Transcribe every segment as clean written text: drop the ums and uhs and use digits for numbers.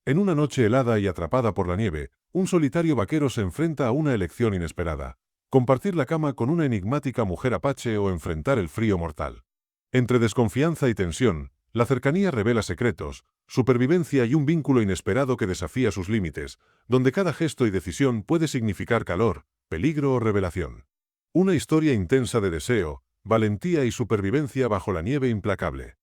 En una noche helada y atrapada por la nieve, un solitario vaquero se enfrenta a una elección inesperada: compartir la cama con una enigmática mujer apache o enfrentar el frío mortal. Entre desconfianza y tensión, la cercanía revela secretos, supervivencia y un vínculo inesperado que desafía sus límites, donde cada gesto y decisión puede significar calor, peligro o revelación. Una historia intensa de deseo, valentía y supervivencia bajo la nieve implacable.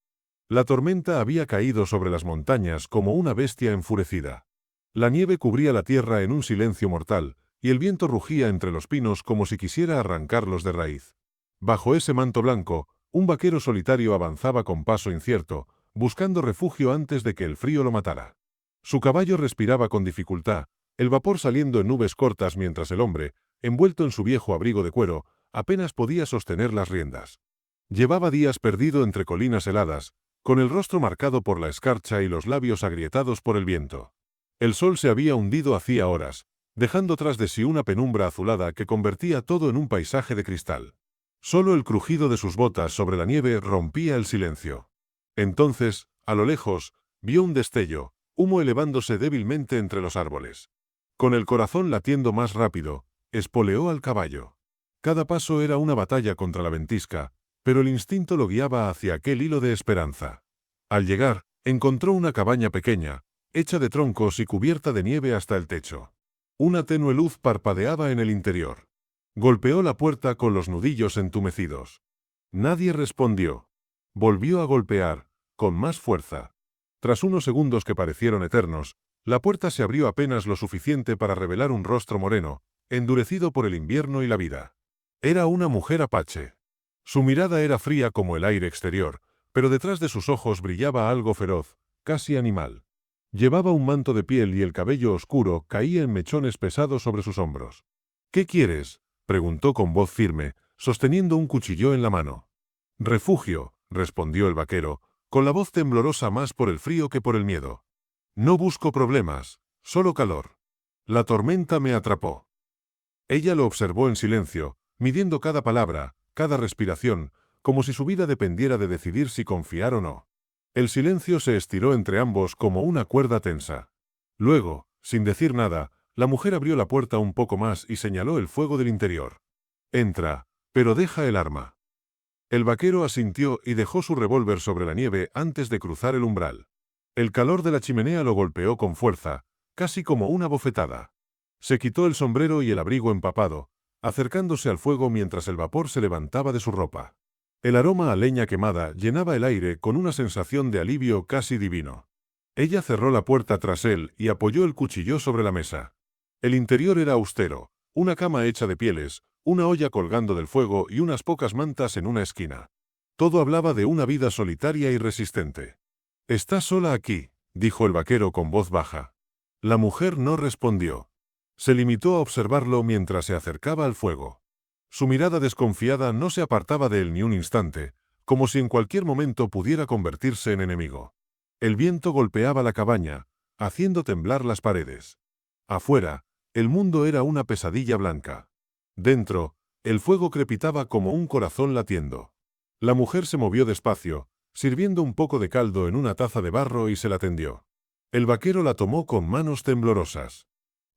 La tormenta había caído sobre las montañas como una bestia enfurecida. La nieve cubría la tierra en un silencio mortal, y el viento rugía entre los pinos como si quisiera arrancarlos de raíz. Bajo ese manto blanco, un vaquero solitario avanzaba con paso incierto, buscando refugio antes de que el frío lo matara. Su caballo respiraba con dificultad, el vapor saliendo en nubes cortas mientras el hombre, envuelto en su viejo abrigo de cuero, apenas podía sostener las riendas. Llevaba días perdido entre colinas heladas, con el rostro marcado por la escarcha y los labios agrietados por el viento. El sol se había hundido hacía horas, dejando tras de sí una penumbra azulada que convertía todo en un paisaje de cristal. Solo el crujido de sus botas sobre la nieve rompía el silencio. Entonces, a lo lejos, vio un destello, humo elevándose débilmente entre los árboles. Con el corazón latiendo más rápido, espoleó al caballo. Cada paso era una batalla contra la ventisca, pero el instinto lo guiaba hacia aquel hilo de esperanza. Al llegar, encontró una cabaña pequeña, hecha de troncos y cubierta de nieve hasta el techo. Una tenue luz parpadeaba en el interior. Golpeó la puerta con los nudillos entumecidos. Nadie respondió. Volvió a golpear, con más fuerza. Tras unos segundos que parecieron eternos, la puerta se abrió apenas lo suficiente para revelar un rostro moreno, endurecido por el invierno y la vida. Era una mujer apache. Su mirada era fría como el aire exterior, pero detrás de sus ojos brillaba algo feroz, casi animal. Llevaba un manto de piel y el cabello oscuro caía en mechones pesados sobre sus hombros. «¿Qué quieres?», preguntó con voz firme, sosteniendo un cuchillo en la mano. «Refugio», respondió el vaquero, con la voz temblorosa más por el frío que por el miedo. «No busco problemas, solo calor. La tormenta me atrapó». Ella lo observó en silencio, midiendo cada palabra, cada respiración, como si su vida dependiera de decidir si confiar o no. El silencio se estiró entre ambos como una cuerda tensa. Luego, sin decir nada, la mujer abrió la puerta un poco más y señaló el fuego del interior. «Entra, pero deja el arma». El vaquero asintió y dejó su revólver sobre la nieve antes de cruzar el umbral. El calor de la chimenea lo golpeó con fuerza, casi como una bofetada. Se quitó el sombrero y el abrigo empapado, acercándose al fuego mientras el vapor se levantaba de su ropa. El aroma a leña quemada llenaba el aire con una sensación de alivio casi divino. Ella cerró la puerta tras él y apoyó el cuchillo sobre la mesa. El interior era austero, una cama hecha de pieles, una olla colgando del fuego y unas pocas mantas en una esquina. Todo hablaba de una vida solitaria y resistente. «¿Estás sola aquí?», dijo el vaquero con voz baja. La mujer no respondió. Se limitó a observarlo mientras se acercaba al fuego. Su mirada desconfiada no se apartaba de él ni un instante, como si en cualquier momento pudiera convertirse en enemigo. El viento golpeaba la cabaña, haciendo temblar las paredes. Afuera, el mundo era una pesadilla blanca. Dentro, el fuego crepitaba como un corazón latiendo. La mujer se movió despacio, sirviendo un poco de caldo en una taza de barro y se la tendió. El vaquero la tomó con manos temblorosas.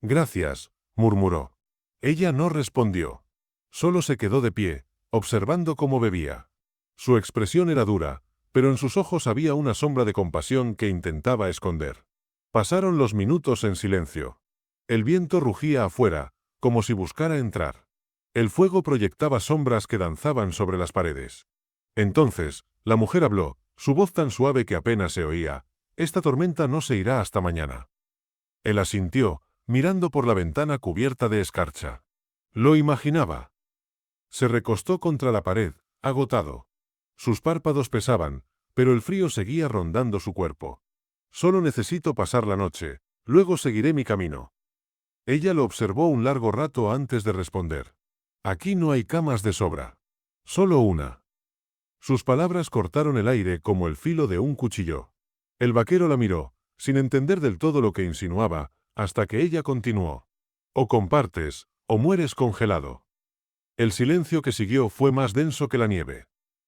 «Gracias», murmuró. Ella no respondió. Solo se quedó de pie, observando cómo bebía. Su expresión era dura, pero en sus ojos había una sombra de compasión que intentaba esconder. Pasaron los minutos en silencio. El viento rugía afuera, como si buscara entrar. El fuego proyectaba sombras que danzaban sobre las paredes. Entonces, la mujer habló, su voz tan suave que apenas se oía: «Esta tormenta no se irá hasta mañana». Él asintió, mirando por la ventana cubierta de escarcha. Lo imaginaba. Se recostó contra la pared, agotado. Sus párpados pesaban, pero el frío seguía rondando su cuerpo. «Solo necesito pasar la noche, luego seguiré mi camino». Ella lo observó un largo rato antes de responder. «Aquí no hay camas de sobra. Solo una». Sus palabras cortaron el aire como el filo de un cuchillo. El vaquero la miró, sin entender del todo lo que insinuaba, hasta que ella continuó. «O compartes, o mueres congelado». El silencio que siguió fue más denso que la nieve.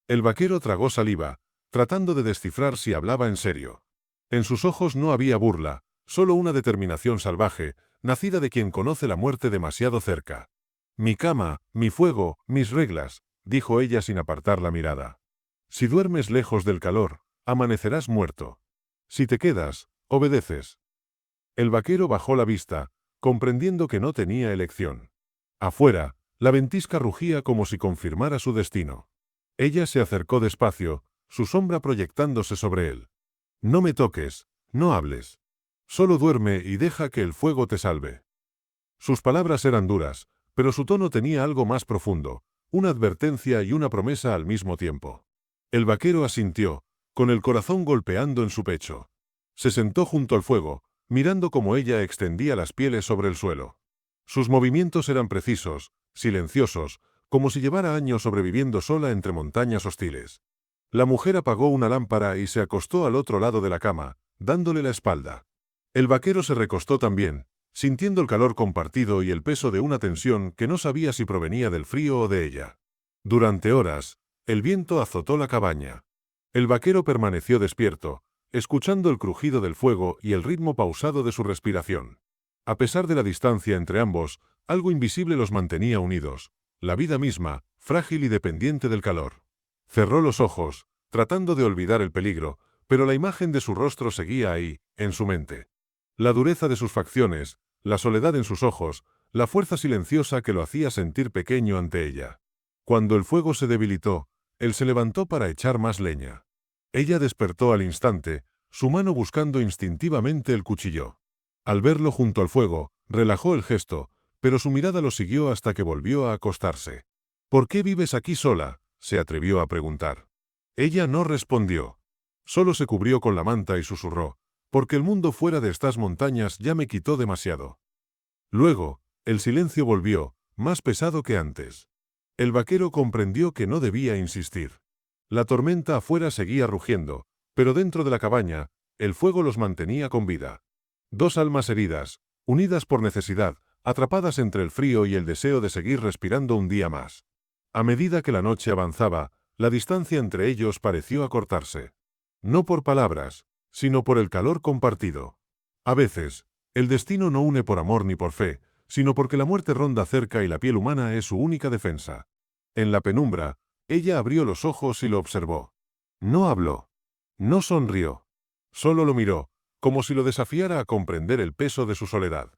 El vaquero tragó saliva, tratando de descifrar si hablaba en serio. En sus ojos no había burla, Solo una determinación salvaje, nacida de quien conoce la muerte demasiado cerca. Mi cama, mi fuego, mis reglas, dijo ella sin apartar la mirada. Si duermes lejos del calor, amanecerás muerto. Si te quedas, obedeces. El vaquero bajó la vista, comprendiendo que no tenía elección. Afuera, la ventisca rugía como si confirmara su destino. Ella se acercó despacio, su sombra proyectándose sobre él. No me toques, no hables. Solo duerme y deja que el fuego te salve. Sus palabras eran duras, pero su tono tenía algo más profundo, una advertencia y una promesa al mismo tiempo. El vaquero asintió, con el corazón golpeando en su pecho. Se sentó junto al fuego, mirando cómo ella extendía las pieles sobre el suelo. Sus movimientos eran precisos, silenciosos, como si llevara años sobreviviendo sola entre montañas hostiles. La mujer apagó una lámpara y se acostó al otro lado de la cama, dándole la espalda. El vaquero se recostó también, sintiendo el calor compartido y el peso de una tensión que no sabía si provenía del frío o de ella. Durante horas, el viento azotó la cabaña. El vaquero permaneció despierto, escuchando el crujido del fuego y el ritmo pausado de su respiración. A pesar de la distancia entre ambos, algo invisible los mantenía unidos, la vida misma, frágil y dependiente del calor. Cerró los ojos, tratando de olvidar el peligro, pero la imagen de su rostro seguía ahí, en su mente. La dureza de sus facciones, la soledad en sus ojos, la fuerza silenciosa que lo hacía sentir pequeño ante ella. Cuando el fuego se debilitó, él se levantó para echar más leña. Ella despertó al instante, su mano buscando instintivamente el cuchillo. Al verlo junto al fuego, relajó el gesto, pero su mirada lo siguió hasta que volvió a acostarse. «¿Por qué vives aquí sola?», se atrevió a preguntar. Ella no respondió. Solo se cubrió con la manta y susurró, «porque el mundo fuera de estas montañas ya me quitó demasiado». Luego, el silencio volvió, más pesado que antes. El vaquero comprendió que no debía insistir. La tormenta afuera seguía rugiendo, pero dentro de la cabaña, el fuego los mantenía con vida. Dos almas heridas, unidas por necesidad, atrapadas entre el frío y el deseo de seguir respirando un día más. A medida que la noche avanzaba, la distancia entre ellos pareció acortarse. No por palabras, sino por el calor compartido. A veces, el destino no une por amor ni por fe, sino porque la muerte ronda cerca y la piel humana es su única defensa. En la penumbra, ella abrió los ojos y lo observó. No habló. No sonrió. Solo lo miró, como si lo desafiara a comprender el peso de su soledad.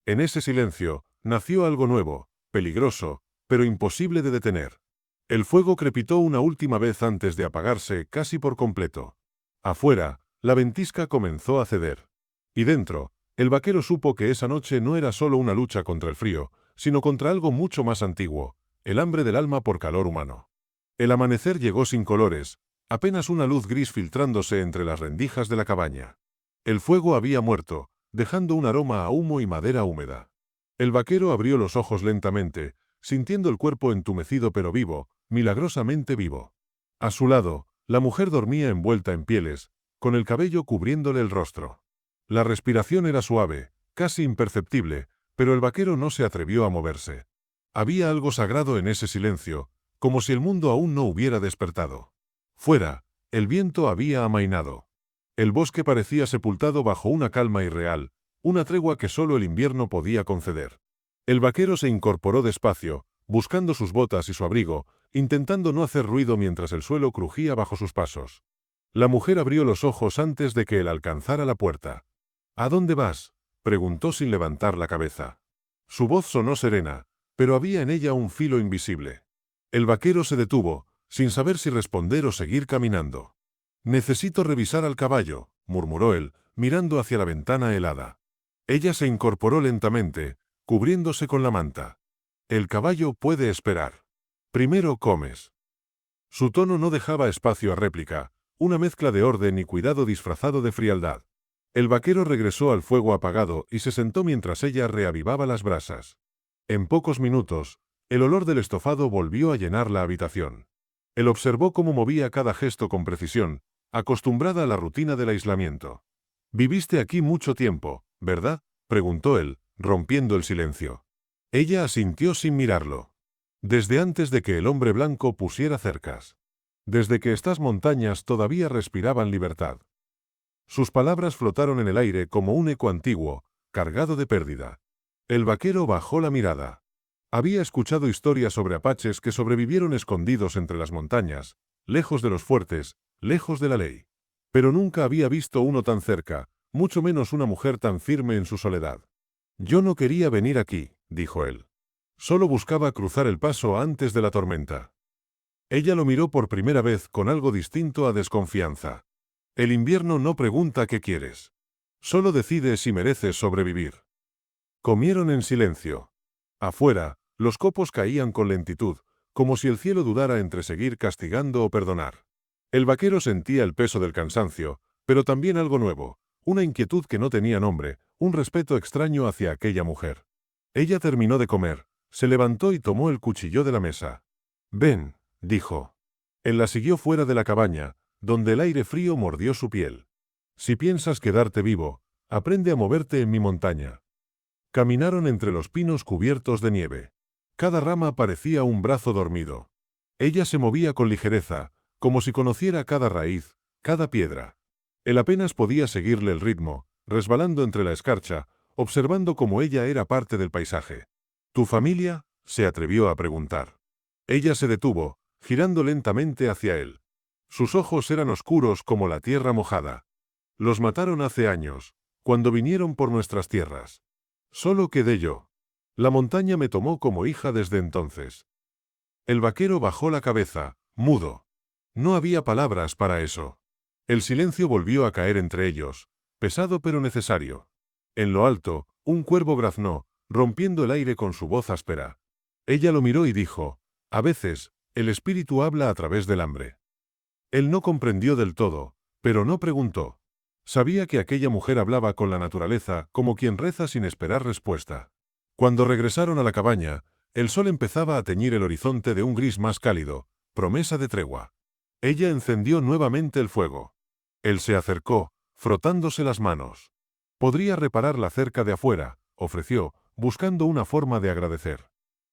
En ese silencio, nació algo nuevo, peligroso, pero imposible de detener. El fuego crepitó una última vez antes de apagarse casi por completo. Afuera, la ventisca comenzó a ceder. Y dentro, el vaquero supo que esa noche no era solo una lucha contra el frío, sino contra algo mucho más antiguo, el hambre del alma por calor humano. El amanecer llegó sin colores, apenas una luz gris filtrándose entre las rendijas de la cabaña. El fuego había muerto, dejando un aroma a humo y madera húmeda. El vaquero abrió los ojos lentamente, sintiendo el cuerpo entumecido pero vivo, milagrosamente vivo. A su lado, la mujer dormía envuelta en pieles, con el cabello cubriéndole el rostro. La respiración era suave, casi imperceptible, pero el vaquero no se atrevió a moverse. Había algo sagrado en ese silencio, como si el mundo aún no hubiera despertado. Fuera, el viento había amainado. El bosque parecía sepultado bajo una calma irreal, una tregua que solo el invierno podía conceder. El vaquero se incorporó despacio, buscando sus botas y su abrigo, intentando no hacer ruido mientras el suelo crujía bajo sus pasos. La mujer abrió los ojos antes de que él alcanzara la puerta. «¿A dónde vas?», preguntó sin levantar la cabeza. Su voz sonó serena, pero había en ella un filo invisible. El vaquero se detuvo, sin saber si responder o seguir caminando. «Necesito revisar al caballo», murmuró él, mirando hacia la ventana helada. Ella se incorporó lentamente, cubriéndose con la manta. «El caballo puede esperar. Primero comes». Su tono no dejaba espacio a réplica, una mezcla de orden y cuidado disfrazado de frialdad. El vaquero regresó al fuego apagado y se sentó mientras ella reavivaba las brasas. En pocos minutos, el olor del estofado volvió a llenar la habitación. Él observó cómo movía cada gesto con precisión, acostumbrada a la rutina del aislamiento. «Viviste aquí mucho tiempo, ¿verdad?», preguntó él, rompiendo el silencio. Ella asintió sin mirarlo. «Desde antes de que el hombre blanco pusiera cercas. Desde que estas montañas todavía respiraban libertad». Sus palabras flotaron en el aire como un eco antiguo, cargado de pérdida. El vaquero bajó la mirada. Había escuchado historias sobre apaches que sobrevivieron escondidos entre las montañas, lejos de los fuertes, lejos de la ley. Pero nunca había visto uno tan cerca, mucho menos una mujer tan firme en su soledad. «Yo no quería venir aquí», dijo él. «Solo buscaba cruzar el paso antes de la tormenta». Ella lo miró por primera vez con algo distinto a desconfianza. «El invierno no pregunta qué quieres. Solo decide si mereces sobrevivir». Comieron en silencio. Afuera, los copos caían con lentitud, como si el cielo dudara entre seguir castigando o perdonar. El vaquero sentía el peso del cansancio, pero también algo nuevo, una inquietud que no tenía nombre, un respeto extraño hacia aquella mujer. Ella terminó de comer, se levantó y tomó el cuchillo de la mesa. «Ven», dijo. Él la siguió fuera de la cabaña, donde el aire frío mordió su piel. «Si piensas quedarte vivo, aprende a moverte en mi montaña». Caminaron entre los pinos cubiertos de nieve. Cada rama parecía un brazo dormido. Ella se movía con ligereza, como si conociera cada raíz, cada piedra. Él apenas podía seguirle el ritmo, resbalando entre la escarcha, observando cómo ella era parte del paisaje. «¿Tu familia?», se atrevió a preguntar. Ella se detuvo, girando lentamente hacia él. Sus ojos eran oscuros como la tierra mojada. «Los mataron hace años, cuando vinieron por nuestras tierras. Solo quedé yo. La montaña me tomó como hija desde entonces». El vaquero bajó la cabeza, mudo. No había palabras para eso. El silencio volvió a caer entre ellos, pesado pero necesario. En lo alto, un cuervo graznó, rompiendo el aire con su voz áspera. Ella lo miró y dijo: «A veces, el espíritu habla a través del hambre». Él no comprendió del todo, pero no preguntó. Sabía que aquella mujer hablaba con la naturaleza como quien reza sin esperar respuesta. Cuando regresaron a la cabaña, el sol empezaba a teñir el horizonte de un gris más cálido, promesa de tregua. Ella encendió nuevamente el fuego. Él se acercó, frotándose las manos. «Podría reparar la cerca de afuera», ofreció, buscando una forma de agradecer.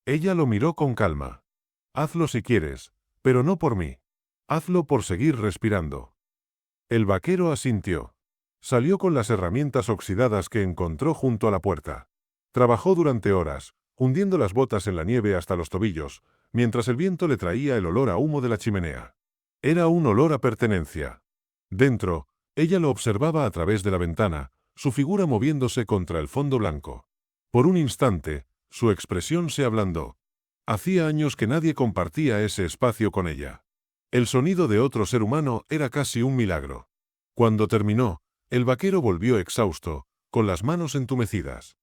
Ella lo miró con calma. «Hazlo si quieres, pero no por mí. Hazlo por seguir respirando». El vaquero asintió. Salió con las herramientas oxidadas que encontró junto a la puerta. Trabajó durante horas, hundiendo las botas en la nieve hasta los tobillos, mientras el viento le traía el olor a humo de la chimenea. Era un olor a pertenencia. Dentro, ella lo observaba a través de la ventana, su figura moviéndose contra el fondo blanco. Por un instante, su expresión se ablandó. Hacía años que nadie compartía ese espacio con ella. El sonido de otro ser humano era casi un milagro. Cuando terminó, el vaquero volvió exhausto, con las manos entumecidas.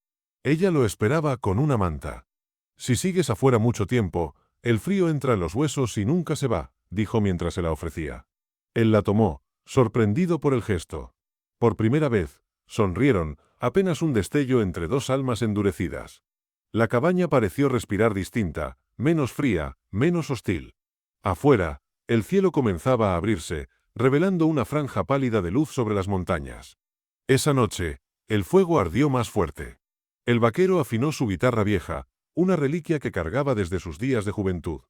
Ella lo esperaba con una manta. «Si sigues afuera mucho tiempo, el frío entra en los huesos y nunca se va», dijo mientras se la ofrecía. Él la tomó, sorprendido por el gesto. Por primera vez, sonrieron, apenas un destello entre dos almas endurecidas. La cabaña pareció respirar distinta, menos fría, menos hostil. Afuera, el cielo comenzaba a abrirse, revelando una franja pálida de luz sobre las montañas. Esa noche, el fuego ardió más fuerte. El vaquero afinó su guitarra vieja, una reliquia que cargaba desde sus días de juventud.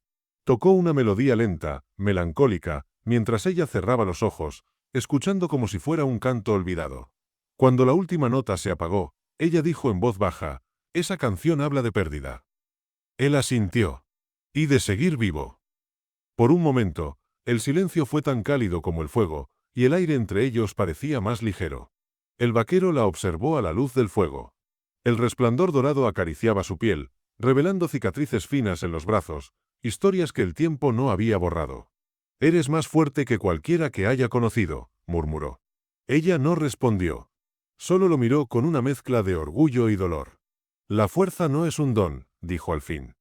Tocó una melodía lenta, melancólica, mientras ella cerraba los ojos, escuchando como si fuera un canto olvidado. Cuando la última nota se apagó, ella dijo en voz baja: «Esa canción habla de pérdida». Él asintió. «Y de seguir vivo». Por un momento, el silencio fue tan cálido como el fuego, y el aire entre ellos parecía más ligero. El vaquero la observó a la luz del fuego. El resplandor dorado acariciaba su piel, revelando cicatrices finas en los brazos, historias que el tiempo no había borrado. «Eres más fuerte que cualquiera que haya conocido», murmuró. Ella no respondió. Solo lo miró con una mezcla de orgullo y dolor. «La fuerza no es un don», dijo al fin.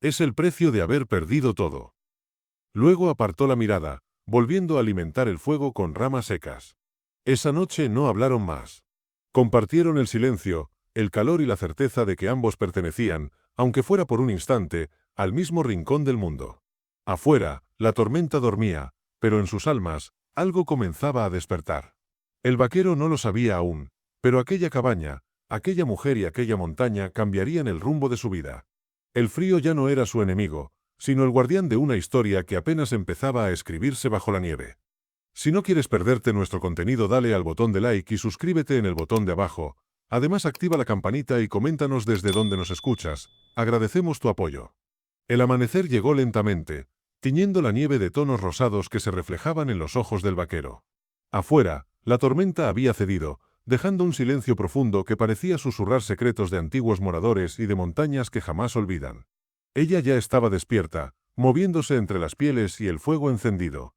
«Es el precio de haber perdido todo». Luego apartó la mirada, volviendo a alimentar el fuego con ramas secas. Esa noche no hablaron más. Compartieron el silencio, el calor y la certeza de que ambos pertenecían, aunque fuera por un instante, al mismo rincón del mundo. Afuera, la tormenta dormía, pero en sus almas, algo comenzaba a despertar. El vaquero no lo sabía aún, pero aquella cabaña, aquella mujer y aquella montaña cambiarían el rumbo de su vida. El frío ya no era su enemigo, sino el guardián de una historia que apenas empezaba a escribirse bajo la nieve. Si no quieres perderte nuestro contenido, dale al botón de like y suscríbete en el botón de abajo. Además, activa la campanita y coméntanos desde dónde nos escuchas. Agradecemos tu apoyo. El amanecer llegó lentamente, tiñendo la nieve de tonos rosados que se reflejaban en los ojos del vaquero. Afuera, la tormenta había cedido, dejando un silencio profundo que parecía susurrar secretos de antiguos moradores y de montañas que jamás olvidan. Ella ya estaba despierta, moviéndose entre las pieles y el fuego encendido.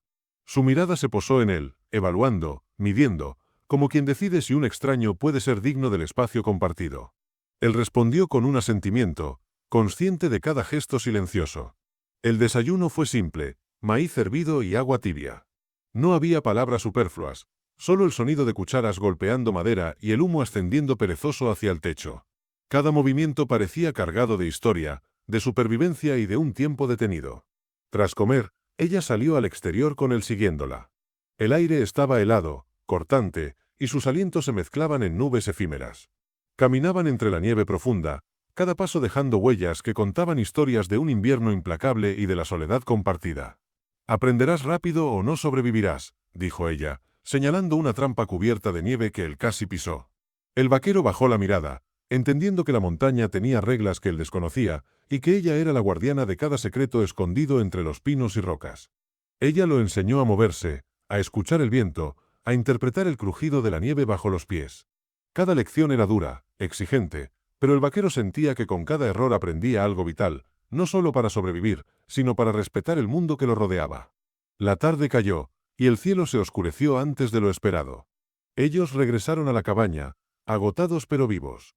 Su mirada se posó en él, evaluando, midiendo, como quien decide si un extraño puede ser digno del espacio compartido. Él respondió con un asentimiento, consciente de cada gesto silencioso. El desayuno fue simple, maíz hervido y agua tibia. No había palabras superfluas, solo el sonido de cucharas golpeando madera y el humo ascendiendo perezoso hacia el techo. Cada movimiento parecía cargado de historia, de supervivencia y de un tiempo detenido. Tras comer, ella salió al exterior con él siguiéndola. El aire estaba helado, cortante, y sus alientos se mezclaban en nubes efímeras. Caminaban entre la nieve profunda, cada paso dejando huellas que contaban historias de un invierno implacable y de la soledad compartida. «Aprenderás rápido o no sobrevivirás», dijo ella, señalando una trampa cubierta de nieve que él casi pisó. El vaquero bajó la mirada, entendiendo que la montaña tenía reglas que él desconocía, y que ella era la guardiana de cada secreto escondido entre los pinos y rocas. Ella lo enseñó a moverse, a escuchar el viento, a interpretar el crujido de la nieve bajo los pies. Cada lección era dura, exigente, pero el vaquero sentía que con cada error aprendía algo vital, no solo para sobrevivir, sino para respetar el mundo que lo rodeaba. La tarde cayó, y el cielo se oscureció antes de lo esperado. Ellos regresaron a la cabaña, agotados pero vivos.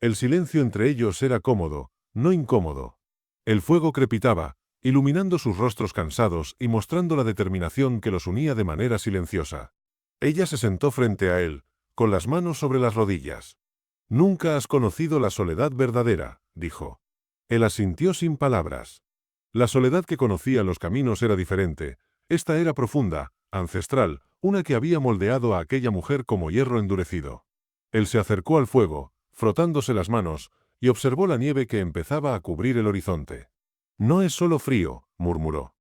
El silencio entre ellos era cómodo, no incómodo. El fuego crepitaba, iluminando sus rostros cansados y mostrando la determinación que los unía de manera silenciosa. Ella se sentó frente a él, con las manos sobre las rodillas. «Nunca has conocido la soledad verdadera», dijo. Él asintió sin palabras. La soledad que conocía en los caminos era diferente. Esta era profunda, ancestral, una que había moldeado a aquella mujer como hierro endurecido. Él se acercó al fuego, frotándose las manos, y observó la nieve que empezaba a cubrir el horizonte. «No es solo frío», murmuró.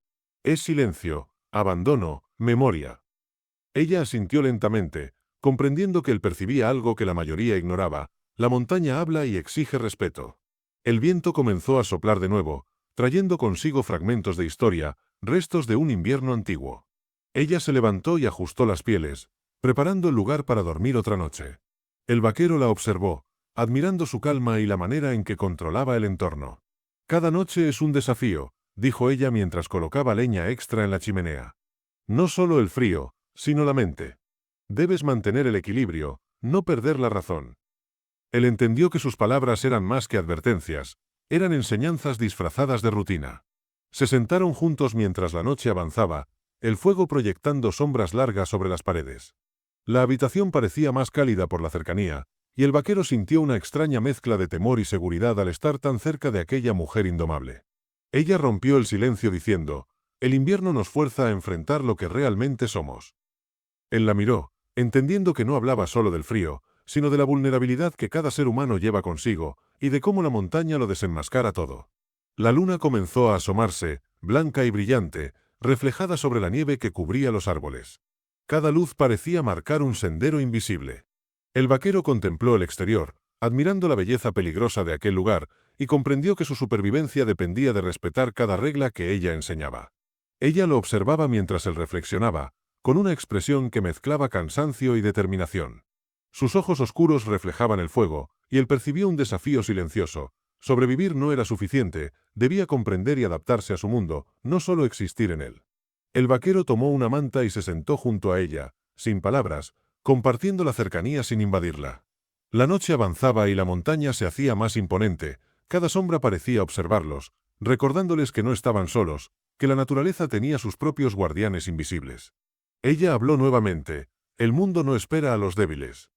«Es silencio, abandono, memoria». Ella asintió lentamente, comprendiendo que él percibía algo que la mayoría ignoraba. La montaña habla y exige respeto. El viento comenzó a soplar de nuevo, trayendo consigo fragmentos de historia, restos de un invierno antiguo. Ella se levantó y ajustó las pieles, preparando el lugar para dormir otra noche. El vaquero la observó, admirando su calma y la manera en que controlaba el entorno. «Cada noche es un desafío», dijo ella mientras colocaba leña extra en la chimenea. «No solo el frío, sino la mente. Debes mantener el equilibrio, no perder la razón». Él entendió que sus palabras eran más que advertencias, eran enseñanzas disfrazadas de rutina. Se sentaron juntos mientras la noche avanzaba, el fuego proyectando sombras largas sobre las paredes. La habitación parecía más cálida por la cercanía, y el vaquero sintió una extraña mezcla de temor y seguridad al estar tan cerca de aquella mujer indomable. Ella rompió el silencio diciendo: «El invierno nos fuerza a enfrentar lo que realmente somos». Él la miró, entendiendo que no hablaba solo del frío, sino de la vulnerabilidad que cada ser humano lleva consigo, y de cómo la montaña lo desenmascara todo. La luna comenzó a asomarse, blanca y brillante, reflejada sobre la nieve que cubría los árboles. Cada luz parecía marcar un sendero invisible. El vaquero contempló el exterior, admirando la belleza peligrosa de aquel lugar, y comprendió que su supervivencia dependía de respetar cada regla que ella enseñaba. Ella lo observaba mientras él reflexionaba, con una expresión que mezclaba cansancio y determinación. Sus ojos oscuros reflejaban el fuego, y él percibió un desafío silencioso. Sobrevivir no era suficiente, debía comprender y adaptarse a su mundo, no solo existir en él. El vaquero tomó una manta y se sentó junto a ella, sin palabras, compartiendo la cercanía sin invadirla. La noche avanzaba y la montaña se hacía más imponente, cada sombra parecía observarlos, recordándoles que no estaban solos, que la naturaleza tenía sus propios guardianes invisibles. Ella habló nuevamente: «El mundo no espera a los débiles».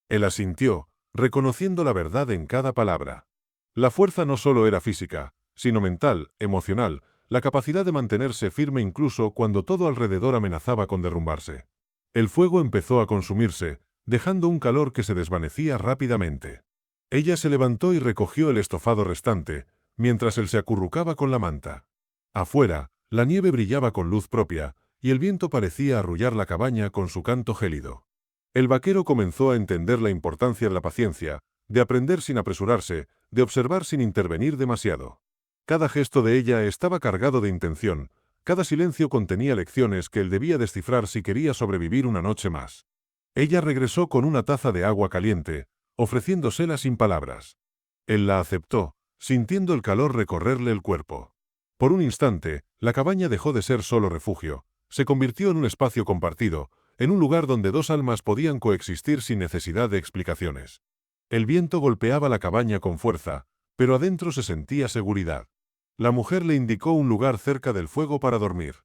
Él asintió, reconociendo la verdad en cada palabra. La fuerza no solo era física, sino mental, emocional, la capacidad de mantenerse firme incluso cuando todo alrededor amenazaba con derrumbarse. El fuego empezó a consumirse, dejando un calor que se desvanecía rápidamente. Ella se levantó y recogió el estofado restante, mientras él se acurrucaba con la manta. Afuera, la nieve brillaba con luz propia, y el viento parecía arrullar la cabaña con su canto gélido. El vaquero comenzó a entender la importancia de la paciencia, de aprender sin apresurarse, de observar sin intervenir demasiado. Cada gesto de ella estaba cargado de intención, cada silencio contenía lecciones que él debía descifrar si quería sobrevivir una noche más. Ella regresó con una taza de agua caliente, ofreciéndosela sin palabras. Él la aceptó, sintiendo el calor recorrerle el cuerpo. Por un instante, la cabaña dejó de ser solo refugio, se convirtió en un espacio compartido, en un lugar donde dos almas podían coexistir sin necesidad de explicaciones. El viento golpeaba la cabaña con fuerza, pero adentro se sentía seguridad. La mujer le indicó un lugar cerca del fuego para dormir.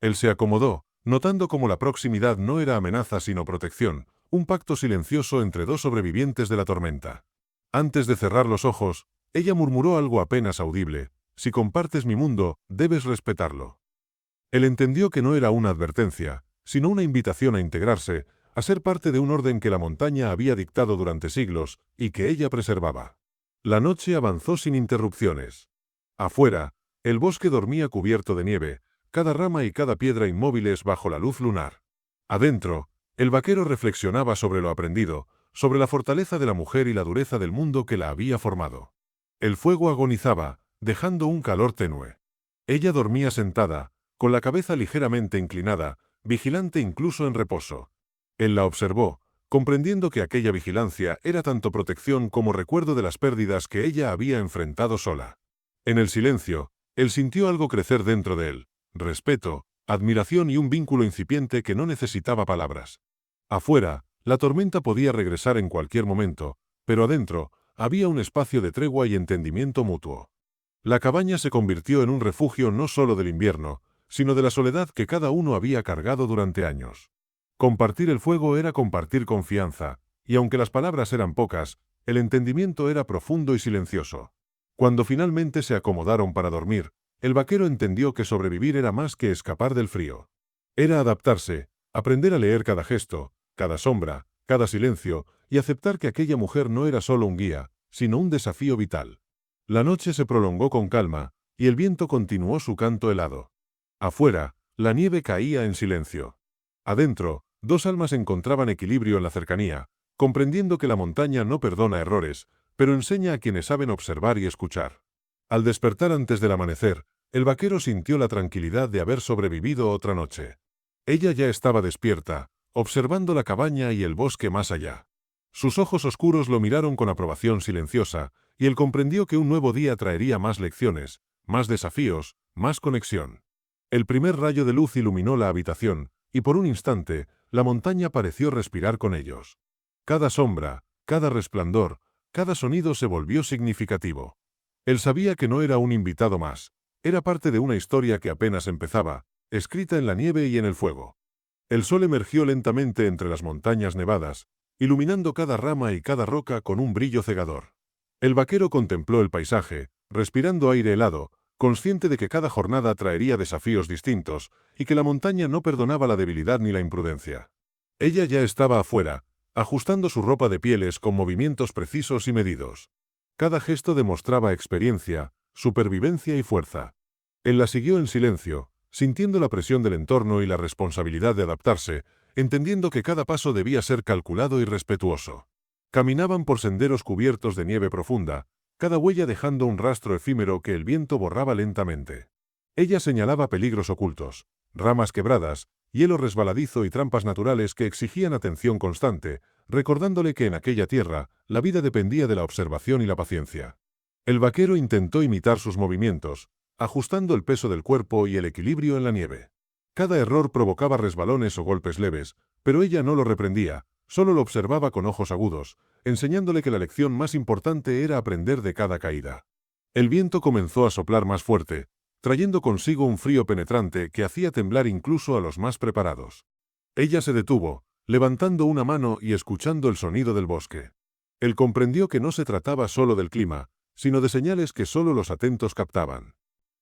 Él se acomodó, notando cómo la proximidad no era amenaza sino protección, un pacto silencioso entre dos sobrevivientes de la tormenta. Antes de cerrar los ojos, ella murmuró algo apenas audible: si compartes mi mundo, debes respetarlo. Él entendió que no era una advertencia, sino una invitación a integrarse, a ser parte de un orden que la montaña había dictado durante siglos y que ella preservaba. La noche avanzó sin interrupciones. Afuera, el bosque dormía cubierto de nieve, cada rama y cada piedra inmóviles bajo la luz lunar. Adentro, el vaquero reflexionaba sobre lo aprendido, sobre la fortaleza de la mujer y la dureza del mundo que la había formado. El fuego agonizaba, dejando un calor tenue. Ella dormía sentada, con la cabeza ligeramente inclinada, vigilante incluso en reposo. Él la observó, comprendiendo que aquella vigilancia era tanto protección como recuerdo de las pérdidas que ella había enfrentado sola. En el silencio, él sintió algo crecer dentro de él: respeto, admiración y un vínculo incipiente que no necesitaba palabras. Afuera, la tormenta podía regresar en cualquier momento, pero adentro, había un espacio de tregua y entendimiento mutuo. La cabaña se convirtió en un refugio no solo del invierno, sino de la soledad que cada uno había cargado durante años. Compartir el fuego era compartir confianza, y aunque las palabras eran pocas, el entendimiento era profundo y silencioso. Cuando finalmente se acomodaron para dormir, el vaquero entendió que sobrevivir era más que escapar del frío. Era adaptarse, aprender a leer cada gesto, cada sombra, cada silencio, y aceptar que aquella mujer no era solo un guía, sino un desafío vital. La noche se prolongó con calma, y el viento continuó su canto helado. Afuera, la nieve caía en silencio. Adentro, dos almas encontraban equilibrio en la cercanía, comprendiendo que la montaña no perdona errores, pero enseña a quienes saben observar y escuchar. Al despertar antes del amanecer, el vaquero sintió la tranquilidad de haber sobrevivido otra noche. Ella ya estaba despierta, observando la cabaña y el bosque más allá. Sus ojos oscuros lo miraron con aprobación silenciosa, y él comprendió que un nuevo día traería más lecciones, más desafíos, más conexión. El primer rayo de luz iluminó la habitación, y por un instante, la montaña pareció respirar con ellos. Cada sombra, cada resplandor, cada sonido se volvió significativo. Él sabía que no era un invitado más, era parte de una historia que apenas empezaba, escrita en la nieve y en el fuego. El sol emergió lentamente entre las montañas nevadas, iluminando cada rama y cada roca con un brillo cegador. El vaquero contempló el paisaje, respirando aire helado, consciente de que cada jornada traería desafíos distintos, y que la montaña no perdonaba la debilidad ni la imprudencia. Ella ya estaba afuera, ajustando su ropa de pieles con movimientos precisos y medidos. Cada gesto demostraba experiencia, supervivencia y fuerza. Él la siguió en silencio, sintiendo la presión del entorno y la responsabilidad de adaptarse, entendiendo que cada paso debía ser calculado y respetuoso. Caminaban por senderos cubiertos de nieve profunda, cada huella dejando un rastro efímero que el viento borraba lentamente. Ella señalaba peligros ocultos, ramas quebradas, hielo resbaladizo y trampas naturales que exigían atención constante, recordándole que en aquella tierra, la vida dependía de la observación y la paciencia. El vaquero intentó imitar sus movimientos, ajustando el peso del cuerpo y el equilibrio en la nieve. Cada error provocaba resbalones o golpes leves, pero ella no lo reprendía, solo lo observaba con ojos agudos, enseñándole que la lección más importante era aprender de cada caída. El viento comenzó a soplar más fuerte, trayendo consigo un frío penetrante que hacía temblar incluso a los más preparados. Ella se detuvo, levantando una mano y escuchando el sonido del bosque. Él comprendió que no se trataba solo del clima, sino de señales que solo los atentos captaban.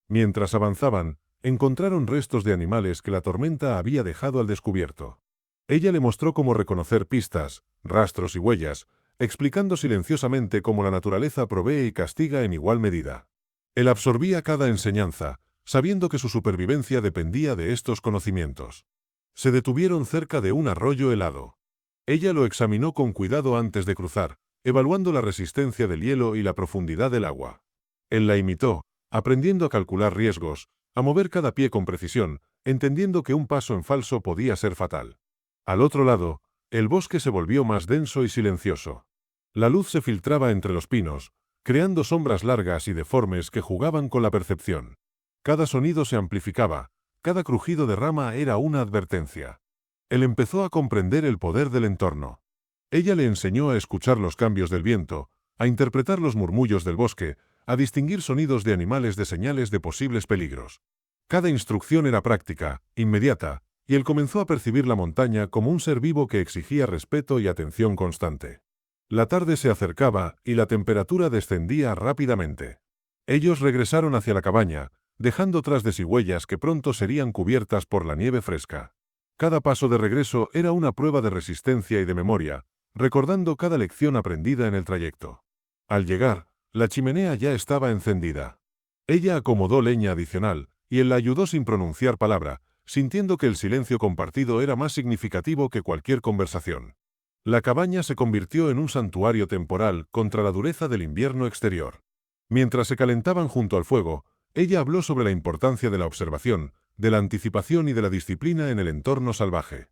Mientras avanzaban, encontraron restos de animales que la tormenta había dejado al descubierto. Ella le mostró cómo reconocer pistas, rastros y huellas, explicando silenciosamente cómo la naturaleza provee y castiga en igual medida. Él absorbía cada enseñanza, sabiendo que su supervivencia dependía de estos conocimientos. Se detuvieron cerca de un arroyo helado. Ella lo examinó con cuidado antes de cruzar, evaluando la resistencia del hielo y la profundidad del agua. Él la imitó, aprendiendo a calcular riesgos, a mover cada pie con precisión, entendiendo que un paso en falso podía ser fatal. Al otro lado, el bosque se volvió más denso y silencioso. La luz se filtraba entre los pinos, creando sombras largas y deformes que jugaban con la percepción. Cada sonido se amplificaba, cada crujido de rama era una advertencia. Él empezó a comprender el poder del entorno. Ella le enseñó a escuchar los cambios del viento, a interpretar los murmullos del bosque, a distinguir sonidos de animales de señales de posibles peligros. Cada instrucción era práctica, inmediata, y él comenzó a percibir la montaña como un ser vivo que exigía respeto y atención constante. La tarde se acercaba y la temperatura descendía rápidamente. Ellos regresaron hacia la cabaña, dejando tras de sí huellas que pronto serían cubiertas por la nieve fresca. Cada paso de regreso era una prueba de resistencia y de memoria, recordando cada lección aprendida en el trayecto. Al llegar, la chimenea ya estaba encendida. Ella acomodó leña adicional, y él la ayudó sin pronunciar palabra, sintiendo que el silencio compartido era más significativo que cualquier conversación. La cabaña se convirtió en un santuario temporal contra la dureza del invierno exterior. Mientras se calentaban junto al fuego, ella habló sobre la importancia de la observación, de la anticipación y de la disciplina en el entorno salvaje.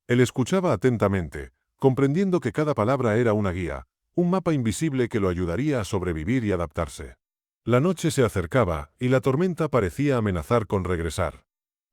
Él escuchaba atentamente, comprendiendo que cada palabra era una guía, un mapa invisible que lo ayudaría a sobrevivir y adaptarse. La noche se acercaba, y la tormenta parecía amenazar con regresar.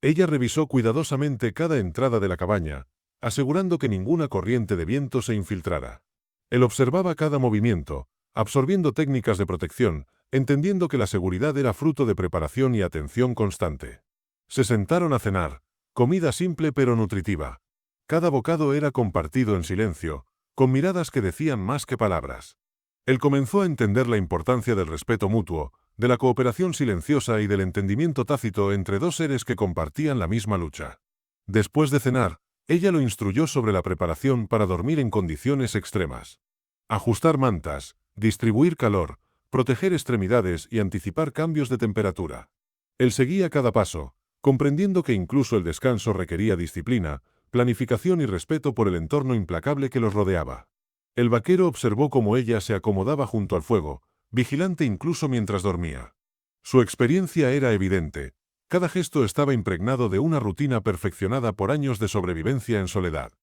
Ella revisó cuidadosamente cada entrada de la cabaña, asegurando que ninguna corriente de viento se infiltrara. Él observaba cada movimiento, absorbiendo técnicas de protección, entendiendo que la seguridad era fruto de preparación y atención constante. Se sentaron a cenar, comida simple pero nutritiva. Cada bocado era compartido en silencio, con miradas que decían más que palabras. Él comenzó a entender la importancia del respeto mutuo, de la cooperación silenciosa y del entendimiento tácito entre dos seres que compartían la misma lucha. Después de cenar, ella lo instruyó sobre la preparación para dormir en condiciones extremas. Ajustar mantas, distribuir calor, proteger extremidades y anticipar cambios de temperatura. Él seguía cada paso, comprendiendo que incluso el descanso requería disciplina, planificación y respeto por el entorno implacable que los rodeaba. El vaquero observó cómo ella se acomodaba junto al fuego, vigilante incluso mientras dormía. Su experiencia era evidente. Cada gesto estaba impregnado de una rutina perfeccionada por años de sobrevivencia en soledad.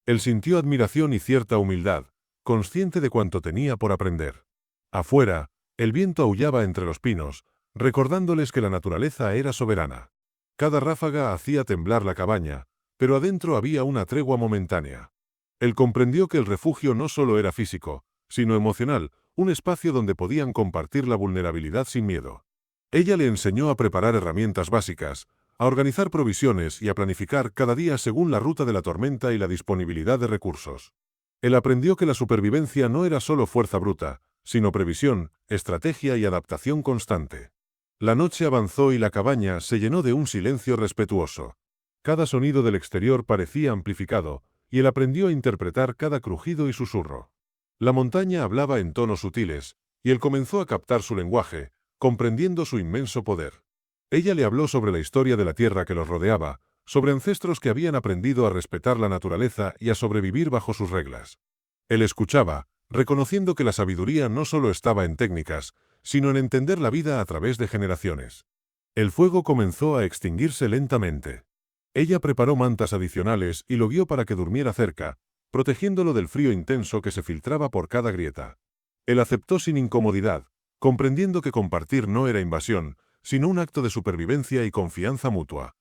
Él sintió admiración y cierta humildad, consciente de cuánto tenía por aprender. Afuera, el viento aullaba entre los pinos, recordándoles que la naturaleza era soberana. Cada ráfaga hacía temblar la cabaña, pero adentro había una tregua momentánea. Él comprendió que el refugio no solo era físico, sino emocional, un espacio donde podían compartir la vulnerabilidad sin miedo. Ella le enseñó a preparar herramientas básicas, a organizar provisiones y a planificar cada día según la ruta de la tormenta y la disponibilidad de recursos. Él aprendió que la supervivencia no era solo fuerza bruta, sino previsión, estrategia y adaptación constante. La noche avanzó y la cabaña se llenó de un silencio respetuoso. Cada sonido del exterior parecía amplificado, y él aprendió a interpretar cada crujido y susurro. La montaña hablaba en tonos sutiles, y él comenzó a captar su lenguaje, comprendiendo su inmenso poder. Ella le habló sobre la historia de la tierra que los rodeaba, sobre ancestros que habían aprendido a respetar la naturaleza y a sobrevivir bajo sus reglas. Él escuchaba, reconociendo que la sabiduría no solo estaba en técnicas, sino en entender la vida a través de generaciones. El fuego comenzó a extinguirse lentamente. Ella preparó mantas adicionales y lo guió para que durmiera cerca, protegiéndolo del frío intenso que se filtraba por cada grieta. Él aceptó sin incomodidad, comprendiendo que compartir no era invasión, sino un acto de supervivencia y confianza mutua.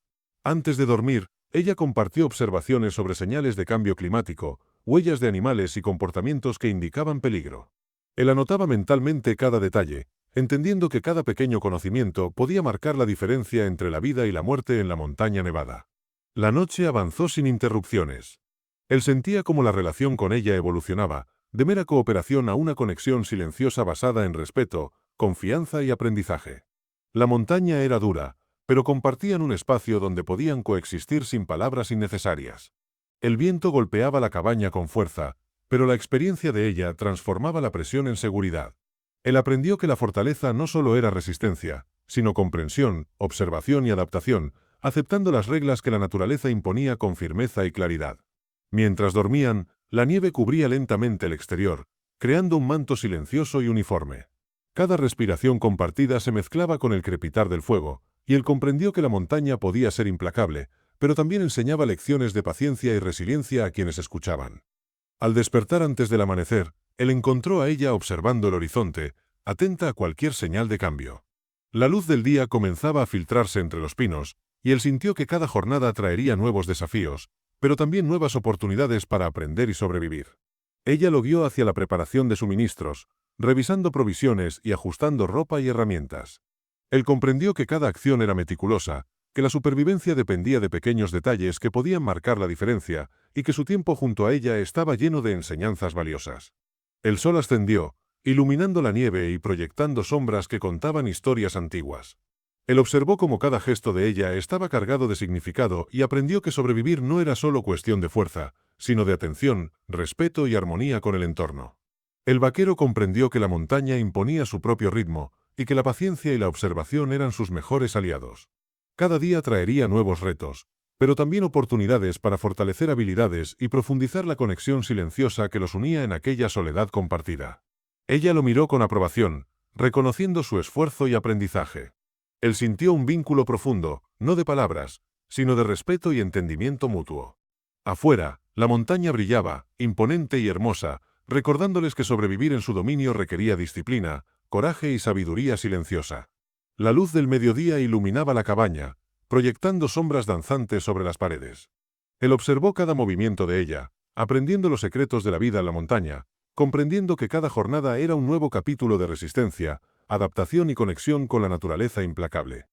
Antes de dormir, ella compartió observaciones sobre señales de cambio climático, huellas de animales y comportamientos que indicaban peligro. Él anotaba mentalmente cada detalle, entendiendo que cada pequeño conocimiento podía marcar la diferencia entre la vida y la muerte en la montaña nevada. La noche avanzó sin interrupciones. Él sentía cómo la relación con ella evolucionaba, de mera cooperación a una conexión silenciosa basada en respeto, confianza y aprendizaje. La montaña era dura, pero compartían un espacio donde podían coexistir sin palabras innecesarias. El viento golpeaba la cabaña con fuerza, pero la experiencia de ella transformaba la presión en seguridad. Él aprendió que la fortaleza no solo era resistencia, sino comprensión, observación y adaptación, aceptando las reglas que la naturaleza imponía con firmeza y claridad. Mientras dormían, la nieve cubría lentamente el exterior, creando un manto silencioso y uniforme. Cada respiración compartida se mezclaba con el crepitar del fuego, y él comprendió que la montaña podía ser implacable, pero también enseñaba lecciones de paciencia y resiliencia a quienes escuchaban. Al despertar antes del amanecer, él encontró a ella observando el horizonte, atenta a cualquier señal de cambio. La luz del día comenzaba a filtrarse entre los pinos, y él sintió que cada jornada traería nuevos desafíos, pero también nuevas oportunidades para aprender y sobrevivir. Ella lo guió hacia la preparación de suministros, revisando provisiones y ajustando ropa y herramientas. Él comprendió que cada acción era meticulosa, que la supervivencia dependía de pequeños detalles que podían marcar la diferencia, y que su tiempo junto a ella estaba lleno de enseñanzas valiosas. El sol ascendió, iluminando la nieve y proyectando sombras que contaban historias antiguas. Él observó cómo cada gesto de ella estaba cargado de significado y aprendió que sobrevivir no era solo cuestión de fuerza, sino de atención, respeto y armonía con el entorno. El vaquero comprendió que la montaña imponía su propio ritmo, y que la paciencia y la observación eran sus mejores aliados. Cada día traería nuevos retos, pero también oportunidades para fortalecer habilidades y profundizar la conexión silenciosa que los unía en aquella soledad compartida. Ella lo miró con aprobación, reconociendo su esfuerzo y aprendizaje. Él sintió un vínculo profundo, no de palabras, sino de respeto y entendimiento mutuo. Afuera, la montaña brillaba, imponente y hermosa, recordándoles que sobrevivir en su dominio requería disciplina, coraje y sabiduría silenciosa. La luz del mediodía iluminaba la cabaña, proyectando sombras danzantes sobre las paredes. Él observó cada movimiento de ella, aprendiendo los secretos de la vida en la montaña, comprendiendo que cada jornada era un nuevo capítulo de resistencia, adaptación y conexión con la naturaleza implacable.